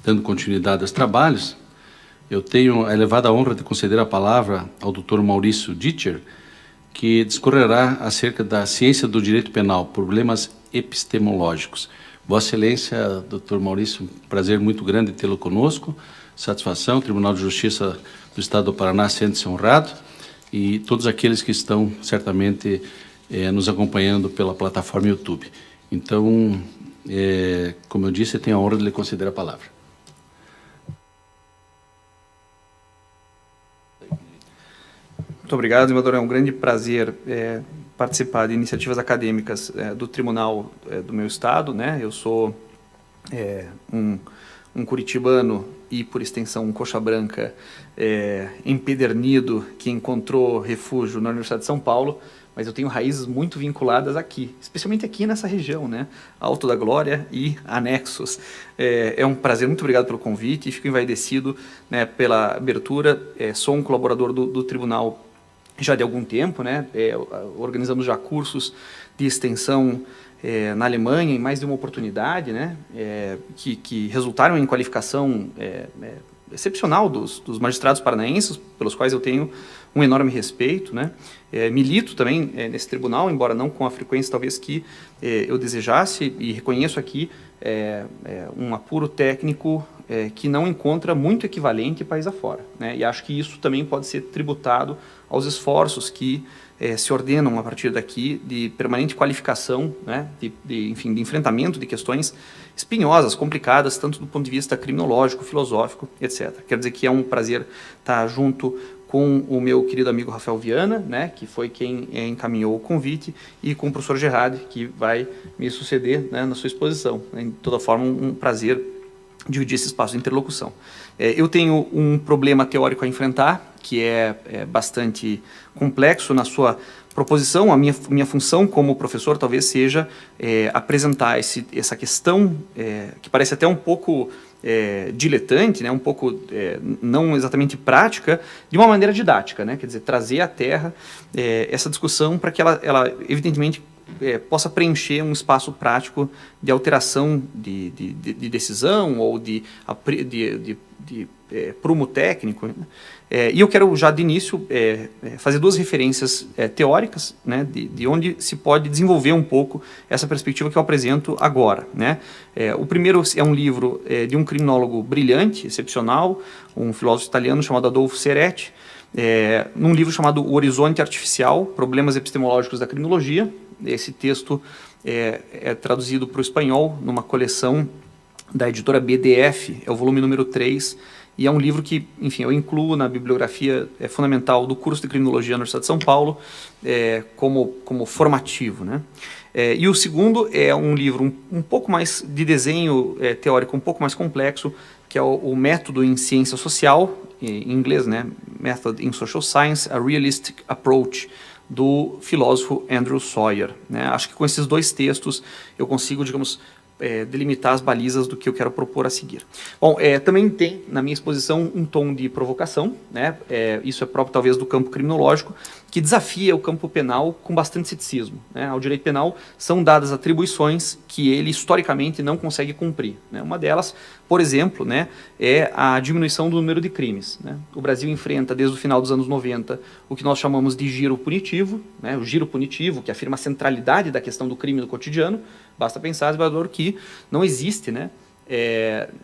dando continuidade aos trabalhos, eu tenho a elevada honra de conceder a palavra ao Dr. Maurício Ditcher, que discorrerá acerca da ciência do direito penal, problemas epistemológicos. Vossa Excelência, Dr. Maurício, prazer muito grande tê-lo conosco, satisfação, Tribunal de Justiça do Estado do Paraná sente-se honrado, e todos aqueles que estão certamente nos acompanhando pela plataforma YouTube. Então, como eu disse, eu tenho a honra de lhe conceder a palavra. Muito obrigado, desembargador. É um grande prazer participar de iniciativas acadêmicas do Tribunal do meu estado, né? Eu sou um curitibano e, por extensão, um coxa branca empedernido que encontrou refúgio na Universidade de São Paulo, mas eu tenho raízes muito vinculadas aqui, especialmente aqui nessa região, né? Alto da Glória e anexos. É um prazer, muito obrigado pelo convite, e fico envaidecido, né, pela abertura. Sou um colaborador do Tribunal já de algum tempo, né? Organizamos já cursos de extensão na Alemanha, em mais de uma oportunidade, né? Que resultaram em qualificação excepcional dos magistrados paranaenses, pelos quais eu tenho um enorme respeito, né? Milito também nesse tribunal, embora não com a frequência talvez que eu desejasse, e reconheço aqui um apuro técnico que não encontra muito equivalente país afora, né? E acho que isso também pode ser tributado aos esforços que se ordenam a partir daqui de permanente qualificação, né? Enfim, de enfrentamento de questões espinhosas, complicadas, tanto do ponto de vista criminológico, filosófico, etc. Quero dizer que é um prazer estar junto com o meu querido amigo Rafael Viana, né, que foi quem encaminhou o convite, e com o professor Gerard, que vai me suceder, né, na sua exposição. De toda forma, um prazer dividir esse espaço de interlocução. Eu tenho um problema teórico a enfrentar, que é bastante complexo na sua proposição. A minha função como professor talvez seja apresentar essa questão, que parece até um pouco diletante, né, um pouco não exatamente prática, de uma maneira didática, né, quer dizer, trazer à terra essa discussão para que ela evidentemente possa preencher um espaço prático de alteração de decisão ou de prumo técnico, né? E eu quero já de início fazer duas referências teóricas, né, de onde se pode desenvolver um pouco essa perspectiva que eu apresento agora, né? O primeiro é um livro de um criminólogo brilhante, excepcional, um filósofo italiano chamado Adolfo Ceretti, num livro chamado O Horizonte Artificial, Problemas Epistemológicos da Criminologia. Esse texto é traduzido para o espanhol numa coleção da editora BDF, é o volume número 3, e é um livro que, enfim, eu incluo na bibliografia fundamental do curso de Criminologia na Universidade de São Paulo como formativo, né? E o segundo é um livro um pouco mais de desenho teórico, um pouco mais complexo, que é o Método em Ciência Social, em inglês, né? Method in Social Science, a Realistic Approach, do filósofo Andrew Sawyer, né? Acho que com esses dois textos eu consigo, digamos, delimitar as balizas do que eu quero propor a seguir. Bom, também tem na minha exposição um tom de provocação, né? Isso é próprio talvez do campo criminológico, que desafia o campo penal com bastante ceticismo, né? Ao direito penal são dadas atribuições que ele historicamente não consegue cumprir, né? Uma delas, por exemplo, né, é a diminuição do número de crimes, né? O Brasil enfrenta desde o final dos anos 90 o que nós chamamos de giro punitivo, né? O giro punitivo, que afirma a centralidade da questão do crime no cotidiano. Basta pensar, desembargador, que não existe, né,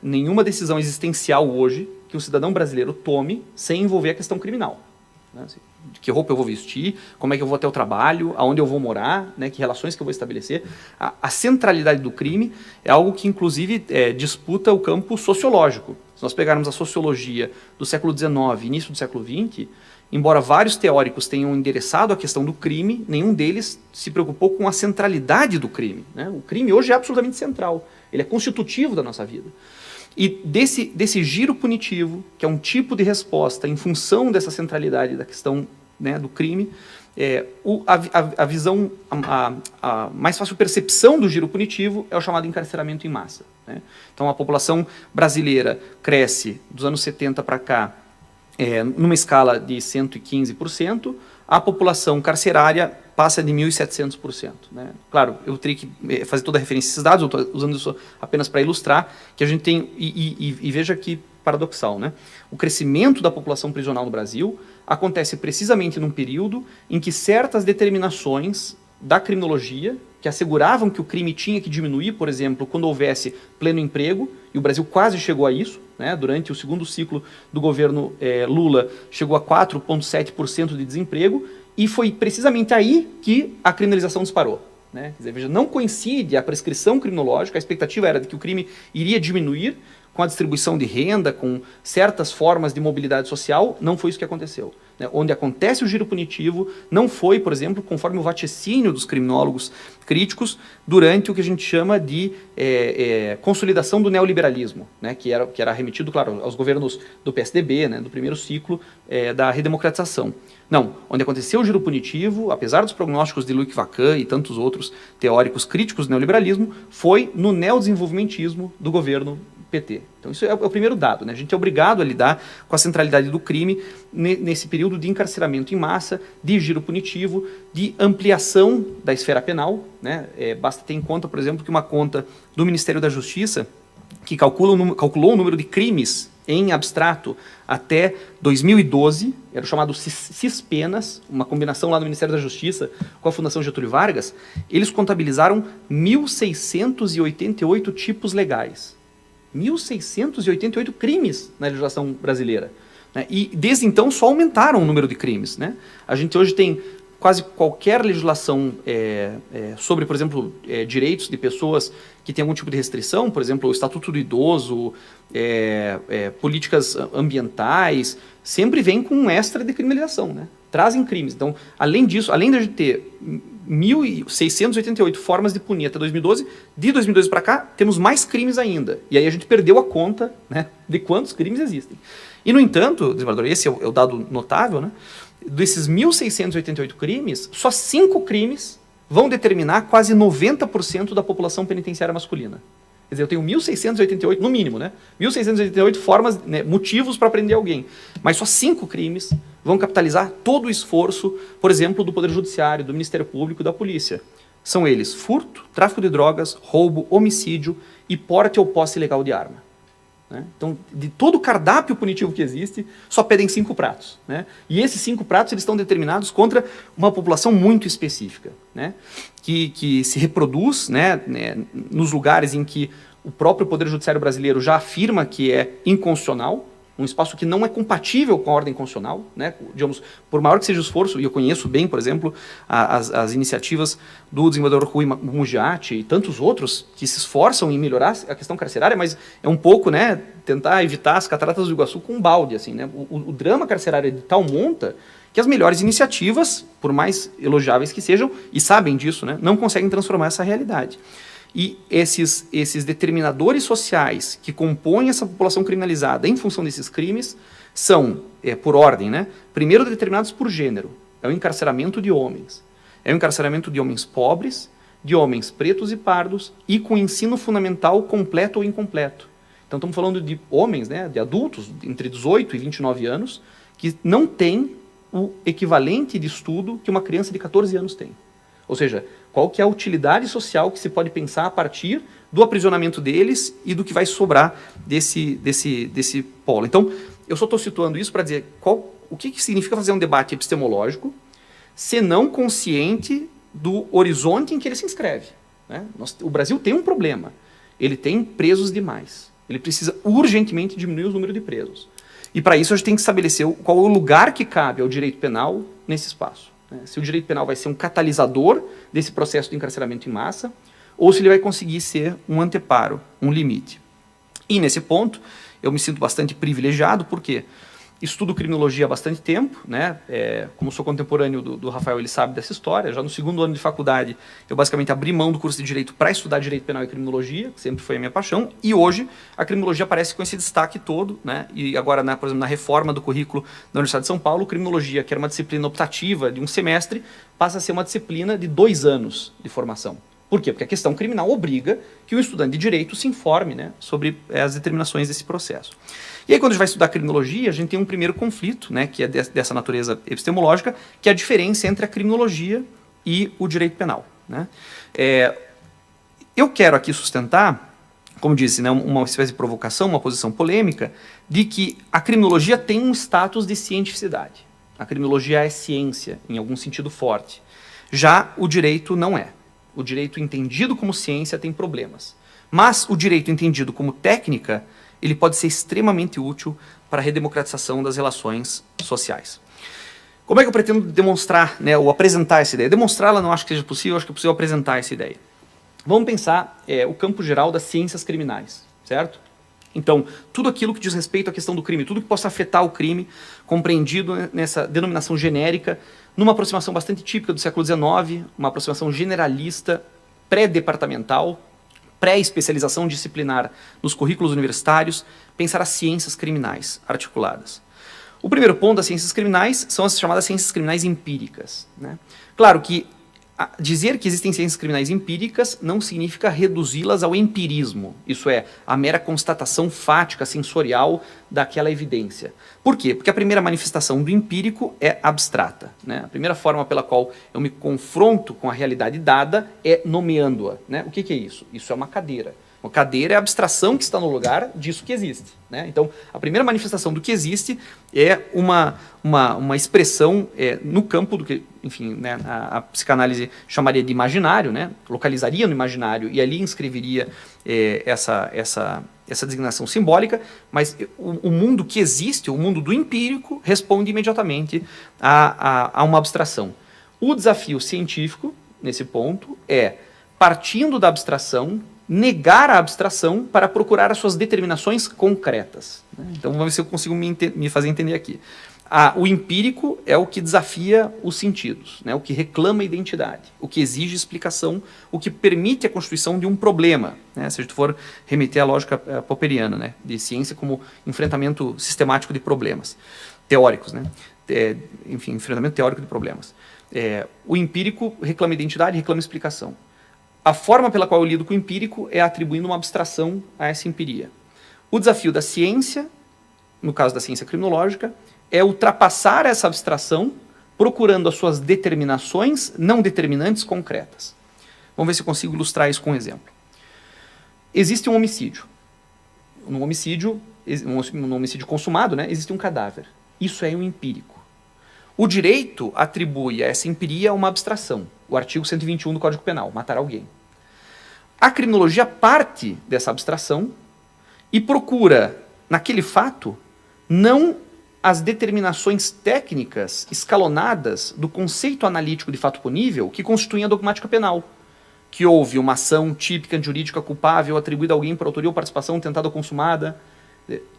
nenhuma decisão existencial hoje que o cidadão brasileiro tome sem envolver a questão criminal, né? Assim, de que roupa eu vou vestir, como é que eu vou até o trabalho, aonde eu vou morar, né, que relações que eu vou estabelecer. A centralidade do crime é algo que, inclusive, disputa o campo sociológico. Se nós pegarmos a sociologia do século XIX, início do século XX, embora vários teóricos tenham endereçado a questão do crime, nenhum deles se preocupou com a centralidade do crime, né? O crime hoje é absolutamente central, ele é constitutivo da nossa vida. E desse giro punitivo, que é um tipo de resposta em função dessa centralidade da questão, né, do crime, a visão, a mais fácil percepção do giro punitivo é o chamado encarceramento em massa, né? Então a população brasileira cresce dos anos 70 para cá, numa escala de 115%, a população carcerária passa de 1.700%. Né? Claro, eu teria que fazer toda a referência a esses dados, eu estou usando isso apenas para ilustrar, que a gente tem, e veja que paradoxal, né? O crescimento da população prisional no Brasil acontece precisamente num período em que certas determinações da criminologia, que asseguravam que o crime tinha que diminuir, por exemplo, quando houvesse pleno emprego, e o Brasil quase chegou a isso, né? Durante o segundo ciclo do governo Lula, chegou a 4,7% de desemprego, e foi precisamente aí que a criminalização disparou. Né? Quer dizer, veja, não coincide a prescrição criminológica, a expectativa era de que o crime iria diminuir com a distribuição de renda, com certas formas de mobilidade social, não foi isso que aconteceu. Né? Onde acontece o giro punitivo não foi, por exemplo, conforme o vaticínio dos criminólogos críticos, durante o que a gente chama de consolidação do neoliberalismo, né? que era remetido, claro, aos governos do PSDB, né? Do primeiro ciclo da redemocratização. Não, onde aconteceu o giro punitivo, apesar dos prognósticos de Luc Vacan e tantos outros teóricos críticos do neoliberalismo, foi no neodesenvolvimentismo do governo PT. Então isso é o primeiro dado, né? A gente é obrigado a lidar com a centralidade do crime nesse período de encarceramento em massa, de giro punitivo, de ampliação da esfera penal, né? Basta ter em conta, por exemplo, que uma conta do Ministério da Justiça, que calculou o número de crimes em abstrato até 2012, era o chamado Cispenas, uma combinação lá no Ministério da Justiça com a Fundação Getúlio Vargas, eles contabilizaram 1.688 tipos legais. 1.688 crimes na legislação brasileira. Né? E desde então só aumentaram o número de crimes. Né? A gente hoje tem quase qualquer legislação sobre, por exemplo, direitos de pessoas que têm algum tipo de restrição, por exemplo, o Estatuto do Idoso, políticas ambientais, sempre vem com um extra de criminalização, né? Trazem crimes. Então, além disso, além de a gente ter 1.688 formas de punir até 2012, de 2012 para cá, temos mais crimes ainda. E aí a gente perdeu a conta, né, de quantos crimes existem. E, no entanto, desembargador, esse é o dado notável, né? Desses 1.688 crimes, só 5 crimes vão determinar quase 90% da população penitenciária masculina. Quer dizer, eu tenho 1.688, no mínimo, né? 1.688 formas, né, motivos para prender alguém. Mas só 5 crimes vão capitalizar todo o esforço, por exemplo, do Poder Judiciário, do Ministério Público e da Polícia. São eles furto, tráfico de drogas, roubo, homicídio e porte ou posse ilegal de arma. Né? Então, de todo o cardápio punitivo que existe, só pedem 5 pratos. Né? E esses 5 pratos eles estão determinados contra uma população muito específica, né? que se reproduz, né, nos lugares em que o próprio Poder Judiciário brasileiro já afirma que é inconstitucional, um espaço que não é compatível com a ordem constitucional, né? Digamos, por maior que seja o esforço, e eu conheço bem, por exemplo, as iniciativas do desembargador Rui Mugiati e tantos outros que se esforçam em melhorar a questão carcerária, mas é um pouco, né, tentar evitar as cataratas do Iguaçu com um balde, assim, né? O drama carcerário é de tal monta que as melhores iniciativas, por mais elogiáveis que sejam, e sabem disso, né, não conseguem transformar essa realidade. E esses determinadores sociais que compõem essa população criminalizada em função desses crimes são, por ordem, né? Primeiro determinados por gênero. É o encarceramento de homens. É o encarceramento de homens pobres, de homens pretos e pardos e com ensino fundamental completo ou incompleto. Então estamos falando de homens, né, de adultos entre 18 e 29 anos que não têm o equivalente de estudo que uma criança de 14 anos tem. Ou seja, qual que é a utilidade social que se pode pensar a partir do aprisionamento deles e do que vai sobrar desse polo. Então, eu só estou situando isso para dizer o que significa fazer um debate epistemológico, se não consciente do horizonte em que ele se inscreve. Né? O Brasil tem um problema. Ele tem presos demais. Ele precisa urgentemente diminuir o número de presos. E para isso a gente tem que estabelecer qual é o lugar que cabe ao direito penal nesse espaço. Se o direito penal vai ser um catalisador desse processo de encarceramento em massa, ou se ele vai conseguir ser um anteparo, um limite. E nesse ponto, eu me sinto bastante privilegiado, porque estudo criminologia há bastante tempo, né? Como sou contemporâneo do Rafael, ele sabe dessa história. Já no segundo ano de faculdade, eu basicamente abri mão do curso de Direito para estudar Direito Penal e Criminologia, que sempre foi a minha paixão, e hoje a criminologia aparece com esse destaque todo, né? E agora, por exemplo, na reforma do currículo da Universidade de São Paulo, criminologia, que era uma disciplina optativa de um semestre, passa a ser uma disciplina de 2 anos de formação. Por quê? Porque a questão criminal obriga que o estudante de direito se informe, né, sobre as determinações desse processo. E aí, quando a gente vai estudar criminologia, a gente tem um primeiro conflito, né, que é dessa natureza epistemológica, que é a diferença entre a criminologia e o direito penal, né? Eu quero aqui sustentar, como disse, né, uma espécie de provocação, uma posição polêmica, de que a criminologia tem um status de cientificidade. A criminologia é ciência, em algum sentido forte. Já o direito não é. O direito entendido como ciência tem problemas. Mas o direito entendido como técnica, ele pode ser extremamente útil para a redemocratização das relações sociais. Como é que eu pretendo demonstrar, né, ou apresentar essa ideia? Demonstrá-la não acho que seja possível, acho que é possível apresentar essa ideia. Vamos pensar o campo geral das ciências criminais, certo? Então, tudo aquilo que diz respeito à questão do crime, tudo que possa afetar o crime, compreendido nessa denominação genérica, numa aproximação bastante típica do século XIX, uma aproximação generalista, pré-departamental, pré-especialização disciplinar nos currículos universitários, pensar as ciências criminais articuladas. O primeiro ponto das ciências criminais são as chamadas ciências criminais empíricas, né? Claro que dizer que existem ciências criminais empíricas não significa reduzi-las ao empirismo, isso é, a mera constatação fática, sensorial daquela evidência. Por quê? Porque a primeira manifestação do empírico é abstrata, né? A primeira forma pela qual eu me confronto com a realidade dada é nomeando-a, né? O que é isso? Isso é uma cadeira. Uma cadeira é a abstração que está no lugar disso que existe, né? Então, a primeira manifestação do que existe é uma expressão no campo do que, enfim, né, a psicanálise chamaria de imaginário, né? Localizaria no imaginário e ali inscreveria essa designação simbólica, mas o mundo que existe, o mundo do empírico, responde imediatamente a uma abstração. O desafio científico, nesse ponto, é, partindo da abstração, negar a abstração para procurar as suas determinações concretas, né? Então vamos ver se eu consigo me fazer entender aqui. O empírico é o que desafia os sentidos, né? O que reclama a identidade, o que exige explicação, o que permite a constituição de um problema, né? Se a gente for remeter à lógica popperiana, né? De ciência como enfrentamento sistemático de problemas teóricos, né? Enfim, enfrentamento teórico de problemas. O empírico reclama identidade, reclama explicação. A forma pela qual eu lido com o empírico é atribuindo uma abstração a essa empiria. O desafio da ciência, no caso da ciência criminológica, é ultrapassar essa abstração, procurando as suas determinações não determinantes concretas. Vamos ver se eu consigo ilustrar isso com um exemplo. Existe um homicídio. No homicídio consumado, né, existe um cadáver. Isso é um empírico. O direito atribui a essa empiria uma abstração. O artigo 121 do Código Penal, matar alguém. A criminologia parte dessa abstração e procura, naquele fato, não as determinações técnicas escalonadas do conceito analítico de fato punível que constituem a dogmática penal, que houve uma ação típica jurídica culpável atribuída a alguém por autoria ou participação tentada ou consumada.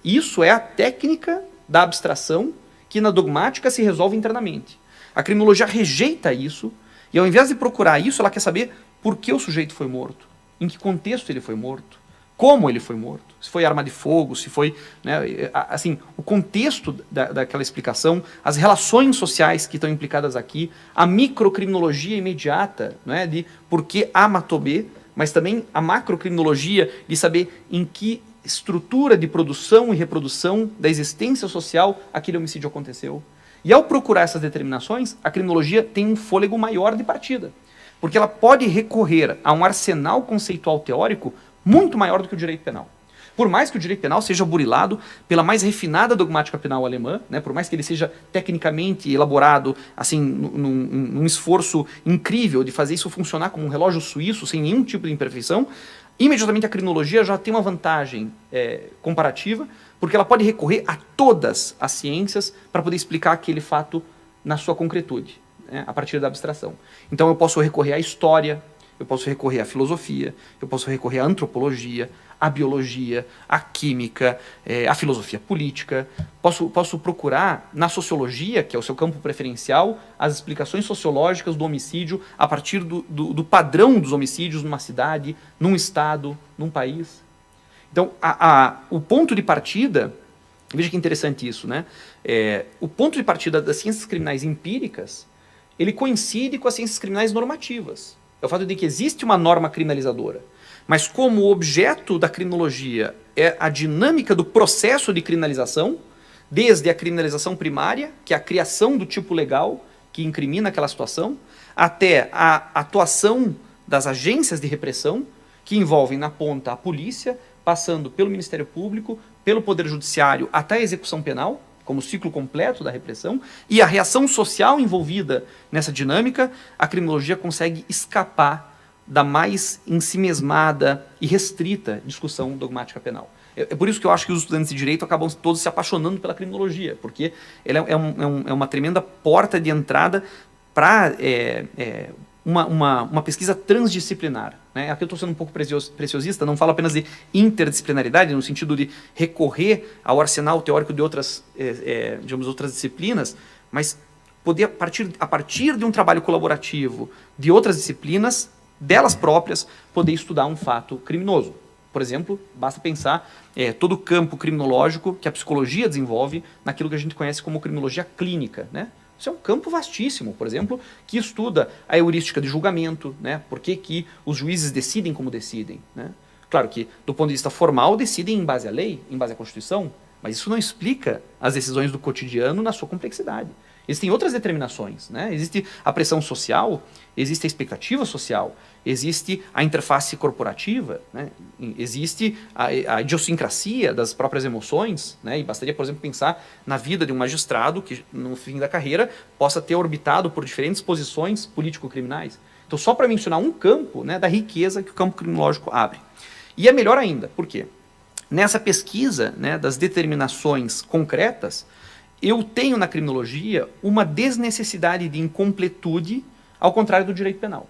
Isso é a técnica da abstração que na dogmática se resolve internamente. A criminologia rejeita isso e ao invés de procurar isso, ela quer saber por que o sujeito foi morto, em que contexto ele foi morto, como ele foi morto, se foi arma de fogo, se foi, né, assim, o contexto daquela explicação, as relações sociais que estão implicadas aqui, a microcriminologia imediata, né, de por que A matou B, mas também a macrocriminologia de saber em que estrutura de produção e reprodução da existência social aquele homicídio aconteceu. E ao procurar essas determinações, a criminologia tem um fôlego maior de partida, porque ela pode recorrer a um arsenal conceitual teórico muito maior do que o direito penal. Por mais que o direito penal seja burilado pela mais refinada dogmática penal alemã, né, por mais que ele seja tecnicamente elaborado assim, num esforço incrível de fazer isso funcionar como um relógio suíço, sem nenhum tipo de imperfeição, imediatamente a criminologia já tem uma vantagem comparativa, porque ela pode recorrer a todas as ciências para poder explicar aquele fato na sua concretude, né, a partir da abstração. Então eu posso recorrer à história, eu posso recorrer à filosofia, eu posso recorrer à antropologia, à biologia, à química, à filosofia política. Posso procurar na sociologia, que é o seu campo preferencial, as explicações sociológicas do homicídio a partir do padrão dos homicídios numa cidade, num estado, num país. Então, o ponto de partida, veja que interessante isso, né? O ponto de partida das ciências criminais empíricas, ele coincide com as ciências criminais normativas. É o fato de que existe uma norma criminalizadora. Mas como o objeto da criminologia é a dinâmica do processo de criminalização, desde a criminalização primária, que é a criação do tipo legal que incrimina aquela situação, até a atuação das agências de repressão, que envolvem na ponta a polícia, passando pelo Ministério Público, pelo Poder Judiciário até a execução penal, como ciclo completo da repressão, e a reação social envolvida nessa dinâmica, a criminologia consegue escapar da mais ensimesmada e restrita discussão dogmática penal. É por isso que eu acho que os estudantes de direito acabam todos se apaixonando pela criminologia, porque ela é uma tremenda porta de entrada para uma pesquisa transdisciplinar. Né? Aqui eu estou sendo um pouco preciosista, não falo apenas de interdisciplinaridade, no sentido de recorrer ao arsenal teórico de outras, digamos, outras disciplinas, mas poder, a partir de um trabalho colaborativo de outras disciplinas, delas próprias, poder estudar um fato criminoso. Por exemplo, basta pensar todo o campo criminológico que a psicologia desenvolve naquilo que a gente conhece como criminologia clínica, né? Isso é um campo vastíssimo, por exemplo, que estuda a heurística de julgamento, né? Por que os juízes decidem como decidem, né? Claro que, do ponto de vista formal, decidem em base à lei, em base à Constituição, mas isso não explica as decisões do cotidiano na sua complexidade. Existem outras determinações, né? Existe a pressão social, existe a expectativa social, existe a interface corporativa, né? Existe a idiosincrasia das próprias emoções, né? E bastaria, por exemplo, pensar na vida de um magistrado que, no fim da carreira, possa ter orbitado por diferentes posições político-criminais. Então, só para mencionar um campo, né, da riqueza que o campo criminológico abre. E é melhor ainda, por quê? Nessa pesquisa, né, das determinações concretas, eu tenho na criminologia uma desnecessidade de incompletude, ao contrário do direito penal.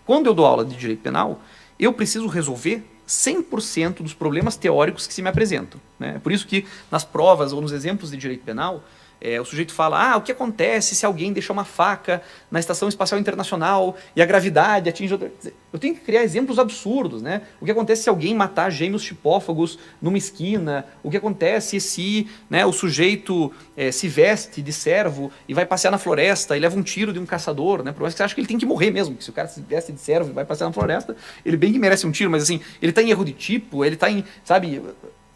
Quando eu dou aula de direito penal, eu preciso resolver 100% dos problemas teóricos que se me apresentam, né? Por isso que nas provas ou nos exemplos de direito penal, o sujeito fala, o que acontece se alguém deixar uma faca na Estação Espacial Internacional e a gravidade atinge outra... Eu tenho que criar exemplos absurdos, né? O que acontece se alguém matar gêmeos chipófagos numa esquina? O que acontece se, né, o sujeito se veste de servo e vai passear na floresta e leva um tiro de um caçador, né? Por mais que você ache que ele tem que morrer mesmo, que se o cara se veste de servo e vai passear na floresta, ele bem que merece um tiro, mas assim, ele está em erro de tipo, ele está em, sabe...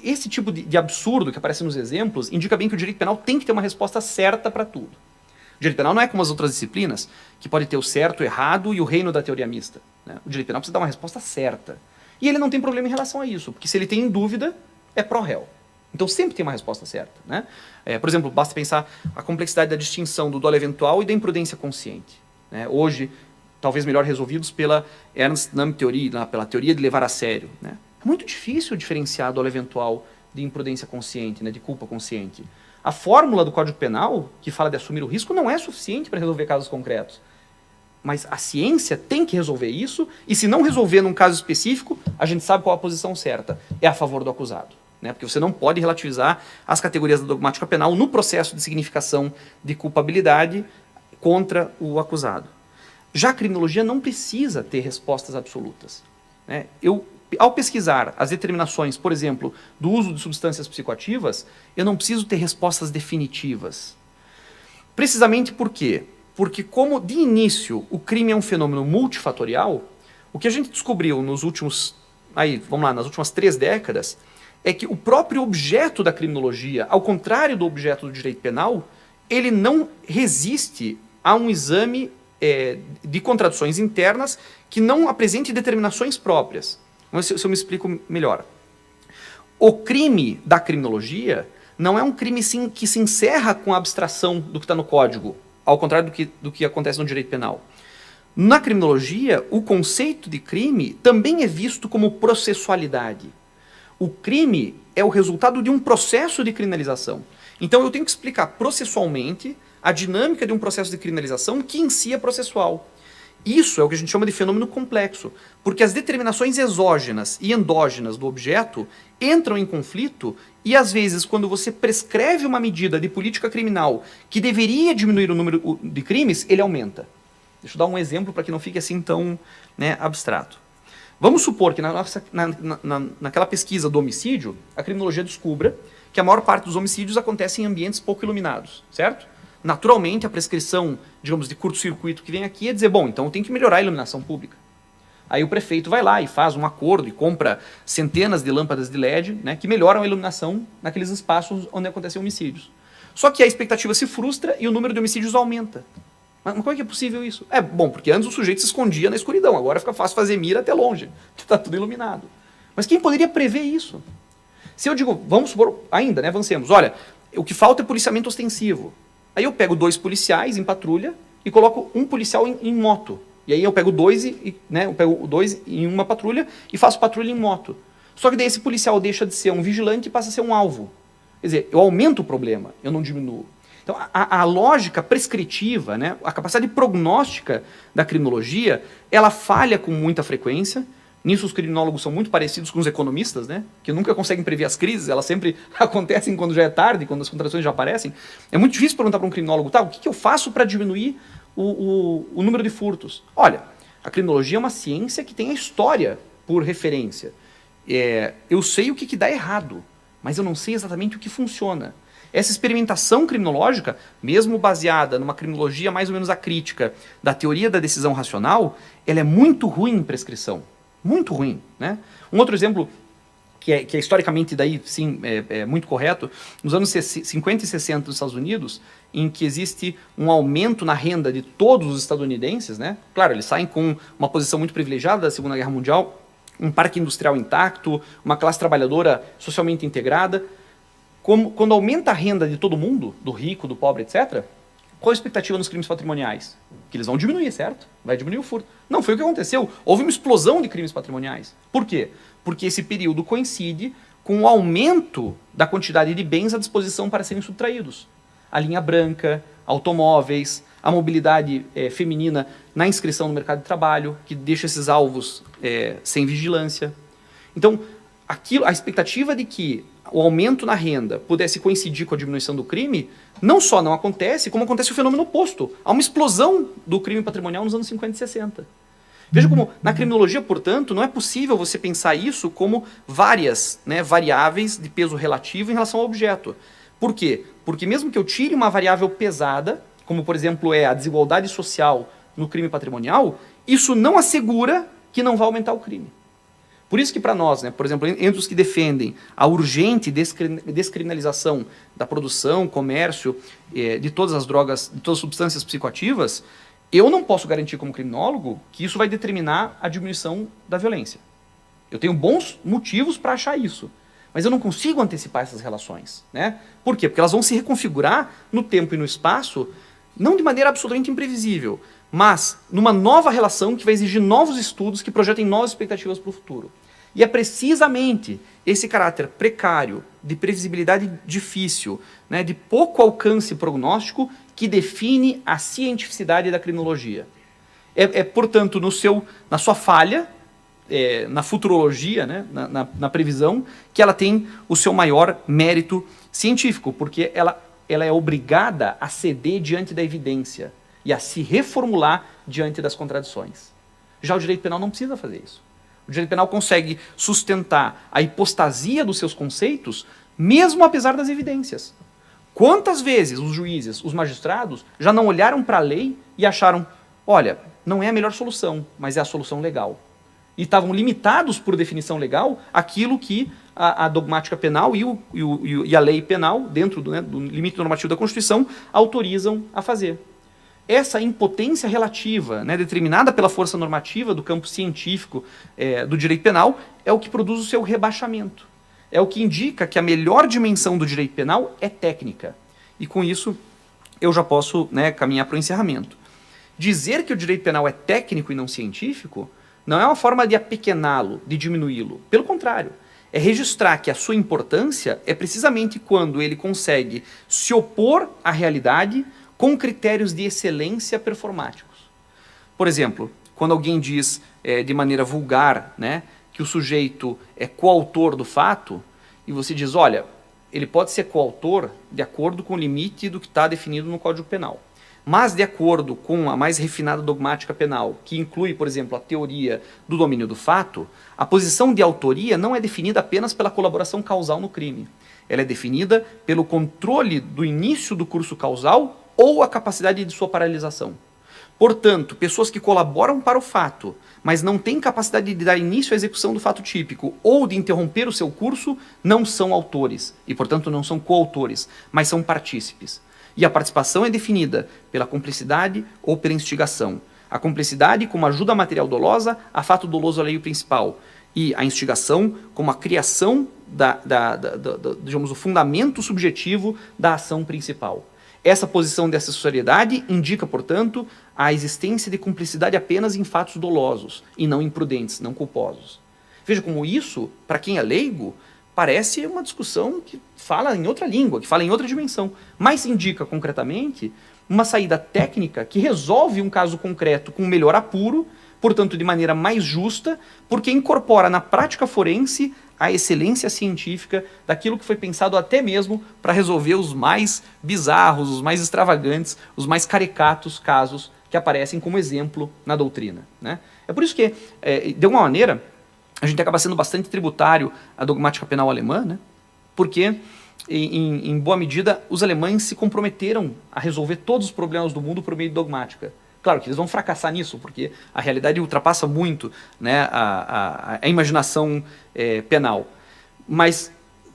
Esse tipo de absurdo que aparece nos exemplos indica bem que o direito penal tem que ter uma resposta certa para tudo. O direito penal não é como as outras disciplinas, que pode ter o certo, o errado e o reino da teoria mista, né? O direito penal precisa dar uma resposta certa. E ele não tem problema em relação a isso, porque se ele tem dúvida, é pró-réu. Então sempre tem uma resposta certa, né? Por exemplo, basta pensar a complexidade da distinção do dolo eventual e da imprudência consciente, né? Hoje, talvez melhor resolvidos pela Ernst-Nahm-Theorie, pela teoria de levar a sério, né? É muito difícil diferenciar dolo eventual de imprudência consciente, né, de culpa consciente. A fórmula do Código Penal, que fala de assumir o risco, não é suficiente para resolver casos concretos. Mas a ciência tem que resolver isso, e se não resolver num caso específico, a gente sabe qual a posição certa. É a favor do acusado, né? Porque você não pode relativizar as categorias da dogmática penal no processo de significação de culpabilidade contra o acusado. Já a criminologia não precisa ter respostas absolutas, né? Ao pesquisar as determinações, por exemplo, do uso de substâncias psicoativas, eu não preciso ter respostas definitivas. Precisamente por quê? Porque como de início o crime é um fenômeno multifatorial, o que a gente descobriu nos últimos, nas últimas 3 décadas, é que o próprio objeto da criminologia, ao contrário do objeto do direito penal, ele não resiste a um exame de contradições internas que não apresente determinações próprias. Vamos ver se eu me explico melhor. O crime da criminologia não é um crime que se encerra com a abstração do que está no código, ao contrário do que acontece no direito penal. Na criminologia, o conceito de crime também é visto como processualidade. O crime é o resultado de um processo de criminalização. Então eu tenho que explicar processualmente a dinâmica de um processo de criminalização que em si é processual. Isso é o que a gente chama de fenômeno complexo, porque as determinações exógenas e endógenas do objeto entram em conflito e, às vezes, quando você prescreve uma medida de política criminal que deveria diminuir o número de crimes, ele aumenta. Deixa eu dar um exemplo para que não fique assim tão, né, abstrato. Vamos supor que naquela pesquisa do homicídio, a criminologia descubra que a maior parte dos homicídios acontece em ambientes pouco iluminados, certo? Naturalmente, a prescrição, digamos, de curto-circuito que vem aqui é dizer, bom, então tem que melhorar a iluminação pública. Aí o prefeito vai lá e faz um acordo e compra centenas de lâmpadas de LED, né, que melhoram a iluminação naqueles espaços onde acontecem homicídios. Só que a expectativa se frustra e o número de homicídios aumenta. Mas como é que é possível isso? É bom, porque antes o sujeito se escondia na escuridão, agora fica fácil fazer mira até longe, que está tudo iluminado. Mas quem poderia prever isso? Se eu digo, vamos supor, ainda, né, avancemos, olha, o que falta é policiamento ostensivo. Aí eu pego 2 policiais em patrulha e coloco um policial em moto. E aí eu pego 2 eu pego 2 em uma patrulha e faço patrulha em moto. Só que daí esse policial deixa de ser um vigilante e passa a ser um alvo. Quer dizer, eu aumento o problema, eu não diminuo. Então, a lógica prescritiva, né, a capacidade prognóstica da criminologia, ela falha com muita frequência. Nisso os criminólogos são muito parecidos com os economistas, né, que nunca conseguem prever as crises, elas sempre acontecem quando já é tarde, quando as contradições já aparecem. É muito difícil perguntar para um criminólogo, tá, o que eu faço para diminuir o número de furtos? Olha, a criminologia é uma ciência que tem a história por referência. Eu sei o que dá errado, mas eu não sei exatamente o que funciona. Essa experimentação criminológica, mesmo baseada numa criminologia mais ou menos acrítica da teoria da decisão racional, ela é muito ruim em prescrição. Muito ruim, né? Um outro exemplo que é historicamente daí sim é muito correto, nos anos 50 e 60 dos Estados Unidos, em que existe um aumento na renda de todos os estadunidenses, né? Claro, eles saem com uma posição muito privilegiada da Segunda Guerra Mundial, um parque industrial intacto, uma classe trabalhadora socialmente integrada. Quando aumenta a renda de todo mundo, do rico, do pobre, etc., qual a expectativa nos crimes patrimoniais? Que eles vão diminuir, certo? Vai diminuir o furto. Não, foi o que aconteceu. Houve uma explosão de crimes patrimoniais. Por quê? Porque esse período coincide com o aumento da quantidade de bens à disposição para serem subtraídos. A linha branca, automóveis, a mobilidade feminina na inscrição no mercado de trabalho, que deixa esses alvos sem vigilância. Então, a expectativa de que o aumento na renda pudesse coincidir com a diminuição do crime, não só não acontece, como acontece o fenômeno oposto. Há uma explosão do crime patrimonial nos anos 50 e 60. Veja como, na criminologia, portanto, não é possível você pensar isso como várias variáveis de peso relativo em relação ao objeto. Por quê? Porque mesmo que eu tire uma variável pesada, como por exemplo a desigualdade social no crime patrimonial, isso não assegura que não vai aumentar o crime. Por isso que para nós, por exemplo, entre os que defendem a urgente descriminalização da produção, comércio de todas as drogas, de todas as substâncias psicoativas, eu não posso garantir como criminólogo que isso vai determinar a diminuição da violência. Eu tenho bons motivos para achar isso, mas eu não consigo antecipar essas relações. Por quê? Porque elas vão se reconfigurar no tempo e no espaço, não de maneira absolutamente imprevisível, mas numa nova relação que vai exigir novos estudos que projetem novas expectativas para o futuro. E é precisamente esse caráter precário, de previsibilidade difícil, de pouco alcance prognóstico, que define a cientificidade da criminologia. Portanto, na sua falha, na futurologia, na previsão, que ela tem o seu maior mérito científico, porque ela é obrigada a ceder diante da evidência e a se reformular diante das contradições. Já o direito penal não precisa fazer isso. O direito penal consegue sustentar a hipostasia dos seus conceitos, mesmo apesar das evidências. Quantas vezes os juízes, os magistrados, já não olharam para a lei e acharam, olha, não é a melhor solução, mas é a solução legal. E estavam limitados, por definição legal, aquilo que a dogmática penal e a lei penal, dentro do limite normativo da Constituição, autorizam a fazer. Essa impotência relativa, determinada pela força normativa do campo científico do direito penal, é o que produz o seu rebaixamento. É o que indica que a melhor dimensão do direito penal é técnica. E com isso, eu já posso caminhar para o encerramento. Dizer que o direito penal é técnico e não científico não é uma forma de apequená-lo, de diminuí-lo. Pelo contrário, é registrar que a sua importância é precisamente quando ele consegue se opor à realidade com critérios de excelência performáticos. Por exemplo, quando alguém diz de maneira vulgar que o sujeito é coautor do fato, e você diz, olha, ele pode ser coautor de acordo com o limite do que está definido no Código Penal. Mas de acordo com a mais refinada dogmática penal, que inclui, por exemplo, a teoria do domínio do fato, a posição de autoria não é definida apenas pela colaboração causal no crime. Ela é definida pelo controle do início do curso causal ou a capacidade de sua paralisação. Portanto, pessoas que colaboram para o fato, mas não têm capacidade de dar início à execução do fato típico ou de interromper o seu curso, não são autores e, portanto, não são coautores, mas são partícipes. E a participação é definida pela cumplicidade ou pela instigação. A cumplicidade como ajuda material dolosa a fato doloso alheio principal. E a instigação como a criação digamos, o fundamento subjetivo da ação principal. Essa posição de acessoriedade indica, portanto, a existência de cumplicidade apenas em fatos dolosos e não imprudentes, não culposos. Veja como isso, para quem é leigo, parece uma discussão que fala em outra língua, que fala em outra dimensão, mas indica concretamente uma saída técnica que resolve um caso concreto com melhor apuro, portanto de maneira mais justa, porque incorpora na prática forense a excelência científica daquilo que foi pensado até mesmo para resolver os mais bizarros, os mais extravagantes, os mais caricatos casos que aparecem como exemplo na doutrina, né? É por isso que, de alguma maneira, a gente acaba sendo bastante tributário à dogmática penal alemã, né? Porque, em boa medida, os alemães se comprometeram a resolver todos os problemas do mundo por meio de dogmática. Claro que eles vão fracassar nisso, porque a realidade ultrapassa muito, né, a imaginação penal. Mas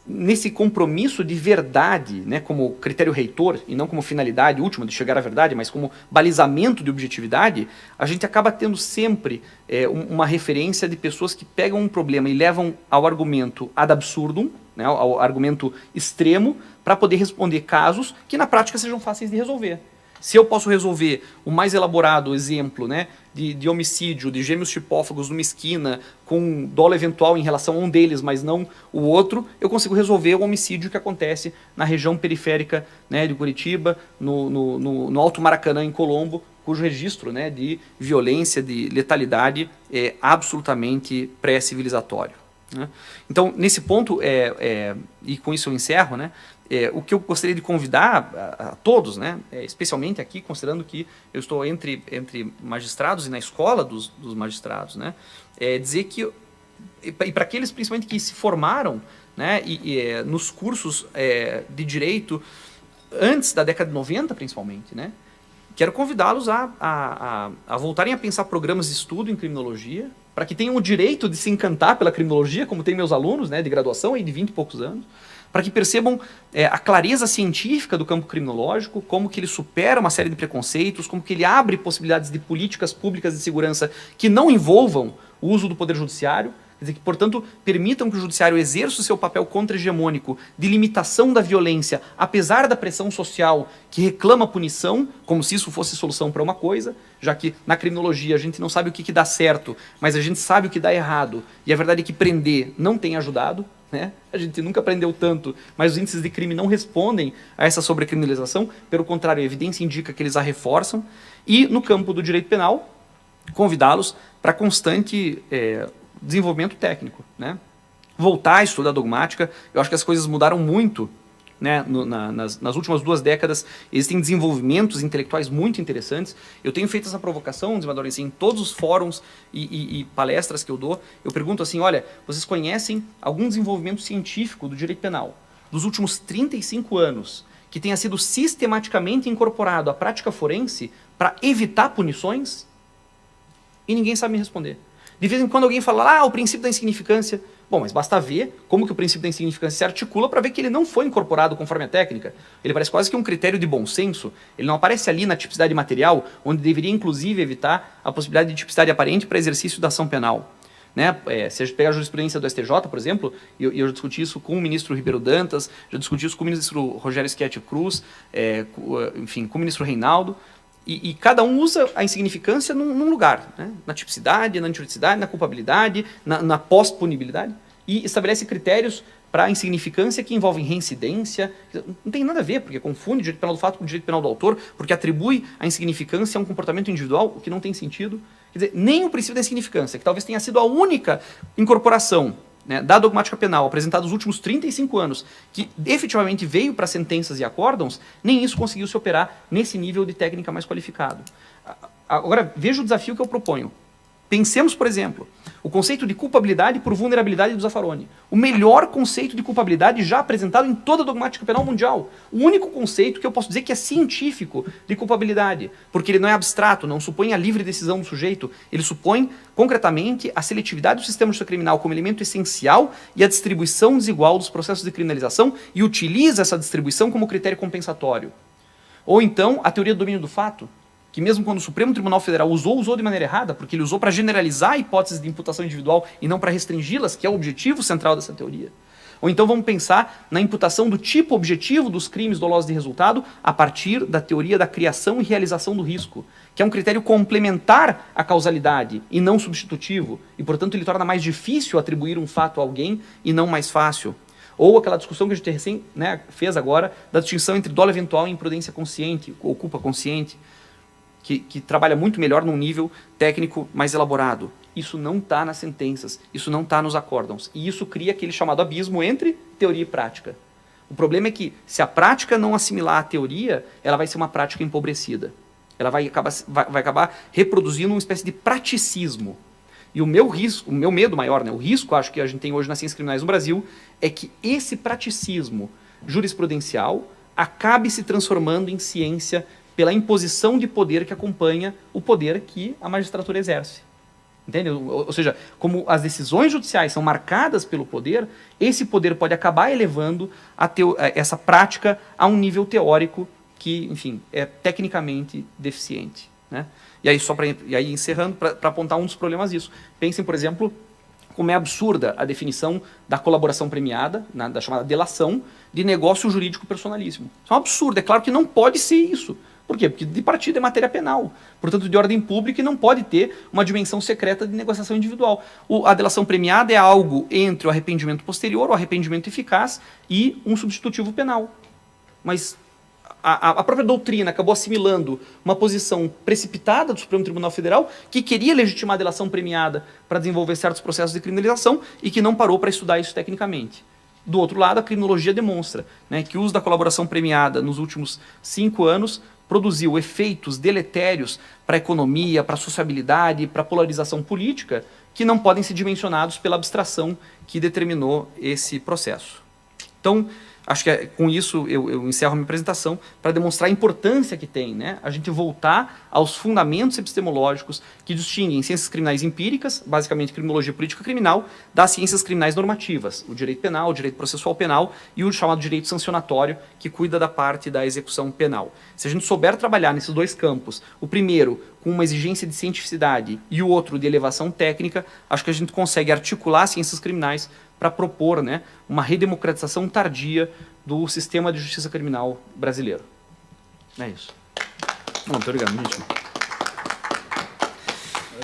nesse compromisso de verdade, né, como critério reitor, e não como finalidade última de chegar à verdade, mas como balizamento de objetividade, a gente acaba tendo sempre uma referência de pessoas que pegam um problema e levam ao argumento ad absurdum, né, ao argumento extremo, para poder responder casos que na prática sejam fáceis de resolver. Se eu posso resolver o mais elaborado exemplo, né, de homicídio, de gêmeos tipófagos numa esquina, com dolo eventual em relação a um deles, mas não o outro, eu consigo resolver o homicídio que acontece na região periférica, né, de Curitiba, no Alto Maracanã, em Colombo, cujo registro, né, de violência, de letalidade é absolutamente pré-civilizatório, né? Então, nesse ponto, e com isso eu encerro, né, o que eu gostaria de convidar a todos, né, especialmente aqui, considerando que eu estou entre magistrados e na escola dos magistrados, né, dizer que, e para aqueles principalmente que se formaram, né, nos cursos de direito antes da década de 90, principalmente, né, quero convidá-los a voltarem a pensar programas de estudo em criminologia, para que tenham o direito de se encantar pela criminologia, como tem meus alunos, né, de graduação, aí de 20 e poucos anos, para que percebam a clareza científica do campo criminológico, como que ele supera uma série de preconceitos, como que ele abre possibilidades de políticas públicas de segurança que não envolvam o uso do poder judiciário, quer dizer, que, portanto, permitam que o judiciário exerça o seu papel contra-hegemônico de limitação da violência, apesar da pressão social que reclama punição, como se isso fosse solução para uma coisa, já que na criminologia a gente não sabe o que dá certo, mas a gente sabe o que dá errado, e a verdade é que prender não tem ajudado, né? A gente nunca aprendeu tanto, mas os índices de crime não respondem a essa sobrecriminalização, pelo contrário, a evidência indica que eles a reforçam, e no campo do direito penal, convidá-los para constante desenvolvimento técnico, né? Voltar a estudar dogmática. Eu acho que as coisas mudaram muito, né, nas últimas 2 décadas. Existem desenvolvimentos intelectuais muito interessantes. Eu tenho feito essa provocação, desembargador, assim, em todos os fóruns e palestras que eu dou. Eu pergunto assim, olha, vocês conhecem algum desenvolvimento científico do direito penal dos últimos 35 anos que tenha sido sistematicamente incorporado à prática forense para evitar punições? E ninguém sabe me responder. De vez em quando alguém fala, o princípio da insignificância. Bom, mas basta ver como que o princípio da insignificância se articula para ver que ele não foi incorporado conforme a técnica. Ele parece quase que um critério de bom senso. Ele não aparece ali na tipicidade material, onde deveria inclusive evitar a possibilidade de tipicidade aparente para exercício da ação penal. Né? Se a gente pegar a jurisprudência do STJ, por exemplo, e eu discuti isso com o ministro Ribeiro Dantas, já discuti isso com o ministro Rogério Schetti Cruz, enfim, com o ministro Reinaldo, e cada um usa a insignificância num lugar, né? Na tipicidade, na antitipicidade, na culpabilidade, na pós-punibilidade, e estabelece critérios para a insignificância que envolvem reincidência. Não tem nada a ver, porque confunde o direito penal do fato com o direito penal do autor, porque atribui a insignificância a um comportamento individual, o que não tem sentido. Quer dizer, nem o princípio da insignificância, que talvez tenha sido a única incorporação, né, da dogmática penal apresentada nos últimos 35 anos, que efetivamente veio para sentenças e acórdãos, nem isso conseguiu se operar nesse nível de técnica mais qualificado. Agora, veja o desafio que eu proponho. Pensemos, por exemplo, o conceito de culpabilidade por vulnerabilidade do Zaffaroni. O melhor conceito de culpabilidade já apresentado em toda a dogmática penal mundial. O único conceito que eu posso dizer que é científico de culpabilidade, porque ele não é abstrato, não supõe a livre decisão do sujeito, ele supõe, concretamente, a seletividade do sistema justiça criminal como elemento essencial e a distribuição desigual dos processos de criminalização e utiliza essa distribuição como critério compensatório. Ou então a teoria do domínio do fato, que mesmo quando o Supremo Tribunal Federal usou de maneira errada, porque ele usou para generalizar a hipótese de imputação individual e não para restringi-las, que é o objetivo central dessa teoria. Ou então vamos pensar na imputação do tipo objetivo dos crimes dolosos de resultado a partir da teoria da criação e realização do risco, que é um critério complementar à causalidade e não substitutivo, e portanto ele torna mais difícil atribuir um fato a alguém e não mais fácil. Ou aquela discussão que a gente recém fez agora da distinção entre dolo eventual e imprudência consciente, ou culpa consciente, que trabalha muito melhor num nível técnico mais elaborado. Isso não está nas sentenças, isso não está nos acórdãos. E isso cria aquele chamado abismo entre teoria e prática. O problema é que, se a prática não assimilar a teoria, ela vai ser uma prática empobrecida. Ela vai acabar reproduzindo uma espécie de praticismo. E o meu medo maior, o risco acho que a gente tem hoje nas ciências criminais no Brasil, é que esse praticismo jurisprudencial acabe se transformando em ciência pela imposição de poder que acompanha o poder que a magistratura exerce. Entende? Ou seja, como as decisões judiciais são marcadas pelo poder, esse poder pode acabar elevando essa prática a um nível teórico que, enfim, é tecnicamente deficiente. Né? E aí, encerrando, para apontar um dos problemas disso. Pensem, por exemplo, como é absurda a definição da colaboração premiada, da chamada delação, de negócio jurídico personalíssimo. Isso é um absurdo. É claro que não pode ser isso. Por quê? Porque de partida é matéria penal, portanto de ordem pública, e não pode ter uma dimensão secreta de negociação individual. A delação premiada é algo entre o arrependimento posterior, o arrependimento eficaz e um substitutivo penal. Mas a própria doutrina acabou assimilando uma posição precipitada do Supremo Tribunal Federal, que queria legitimar a delação premiada para desenvolver certos processos de criminalização e que não parou para estudar isso tecnicamente. Do outro lado, a criminologia demonstra que o uso da colaboração premiada nos últimos 5 anos produziu efeitos deletérios para a economia, para a sociabilidade, para a polarização política, que não podem ser dimensionados pela abstração que determinou esse processo. Então, acho que com isso eu encerro a minha apresentação para demonstrar a importância que tem a gente voltar aos fundamentos epistemológicos que distinguem ciências criminais empíricas, basicamente criminologia política criminal, das ciências criminais normativas, o direito penal, o direito processual penal e o chamado direito sancionatório, que cuida da parte da execução penal. Se a gente souber trabalhar nesses dois campos, o primeiro com uma exigência de cientificidade e o outro de elevação técnica, acho que a gente consegue articular ciências criminais para propor uma redemocratização tardia do sistema de justiça criminal brasileiro. É isso. Muito obrigado, gente.